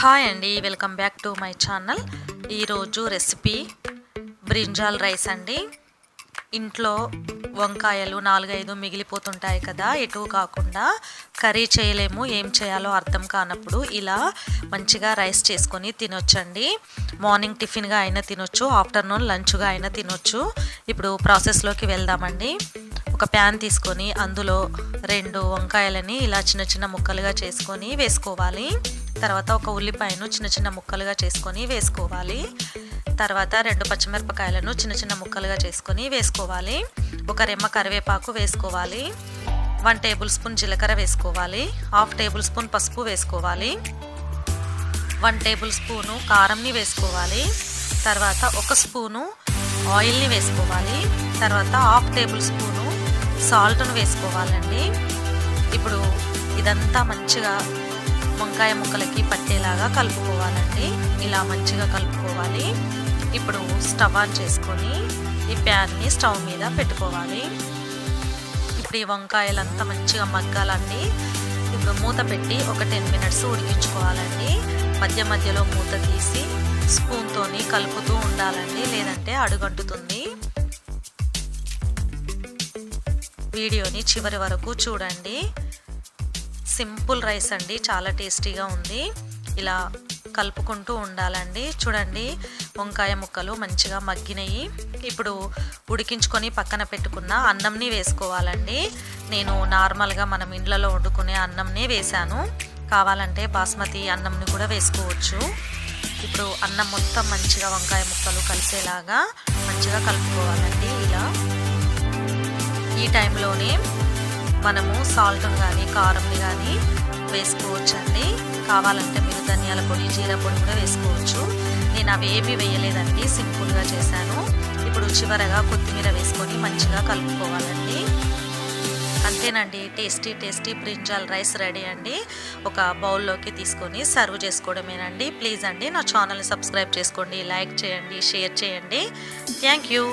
Hi అండి, welcome back to my channel. ఈరోజు recipe brinjal rice అండి. ఇంట్లో వంకాయలు 4-5 మిగిలిపోతుంటాయి కదా, ఎటు కాకుండా కర్రీ చేయలేము, ఏం చేయాలో అర్థం కానప్పుడు ఇలా మంచిగా రైస్ చేసుకొని తినొచ్చండి. మార్నింగ్ టిఫిన్గా అయినా తినొచ్చు, ఆఫ్టర్నూన్ లంచ్గా అయినా తినొచ్చు. ఇప్పుడు ప్రాసెస్లోకి వెళ్దామండి. ఒక ప్యాన్ తీసుకొని అందులో 2 వంకాయలని ఇలా చిన్న చిన్న ముక్కలుగా చేసుకొని వేసుకోవాలి. తర్వాత ఒక ఉల్లిపాయను చిన్న చిన్న ముక్కలుగా చేసుకొని వేసుకోవాలి. తర్వాత 2 పచ్చిమిరపకాయలను చిన్న చిన్న ముక్కలుగా చేసుకొని వేసుకోవాలి. ఒక రెమ్మ కరివేపాకు వేసుకోవాలి. 1 టేబుల్ స్పూన్ జీలకర్ర వేసుకోవాలి. 1/2 టేబుల్ స్పూన్ పసుపు వేసుకోవాలి. 1 టేబుల్ స్పూను కారంని వేసుకోవాలి. తర్వాత 1 స్పూను ఆయిల్ని వేసుకోవాలి. తర్వాత 1/2 టేబుల్ స్పూను సాల్ట్ను వేసుకోవాలండి. ఇప్పుడు ఇదంతా మంచిగా వంకాయ ముక్కలకి పట్టేలాగా కలుపుకోవాలండి. ఇలా మంచిగా కలుపుకోవాలి. ఇప్పుడు స్టవ్ ఆన్ చేసుకొని ఈ ప్యాన్ని స్టవ్ మీద పెట్టుకోవాలి. ఇప్పుడు ఈ వంకాయలంతా మంచిగా మగ్గాలండి. ఇప్పుడు మూత పెట్టి ఒక 10 మినిట్స్ ఉడికించుకోవాలండి. మధ్య మధ్యలో మూత తీసి స్పూన్తోని కలుపుతూ ఉండాలండి, లేదంటే అడుగంటుతుంది. వీడియోని చివరి వరకు చూడండి. సింపుల్ రైస్ అండి, చాలా టేస్టీగా ఉంది. ఇలా కలుపుకుంటూ ఉండాలండి. చూడండి, వంకాయ ముక్కలు మంచిగా మగ్గినాయి. ఇప్పుడు ఉడికించుకొని పక్కన పెట్టుకున్న అన్నంని వేసుకోవాలండి. నేను నార్మల్గా మనం ఇండ్లలో వండుకునే అన్నంని వేశాను. కావాలంటే బాస్మతి అన్నంని కూడా వేసుకోవచ్చు. ఇప్పుడు అన్నం మొత్తం మంచిగా వంకాయ ముక్కలు కలిసేలాగా మంచిగా కలుపుకోవాలండి. ఇలా ఈ టైంలోనే మనము సాల్ట్ని కానీ కారంని కానీ వేసుకోవచ్చండి. కావాలంటే మీరు ధనియాల పొడి, జీరా పొడి కూడా వేసుకోవచ్చు. నేను అవి ఏమీ వేయలేదండి, సింపుల్గా చేశాను. ఇప్పుడు చివరగా కొత్తిమీర వేసుకొని మంచిగా కలుపుకోవాలండి. అంతేనండి, టేస్టీ బ్రింజాల్ రైస్ రెడీ అండి. ఒక బౌల్లోకి తీసుకొని సర్వ్ చేసుకోవడమేనండి. ప్లీజ్ అండి నా ఛానల్ని సబ్స్క్రైబ్ చేసుకోండి, లైక్ చేయండి, షేర్ చేయండి. Thank you.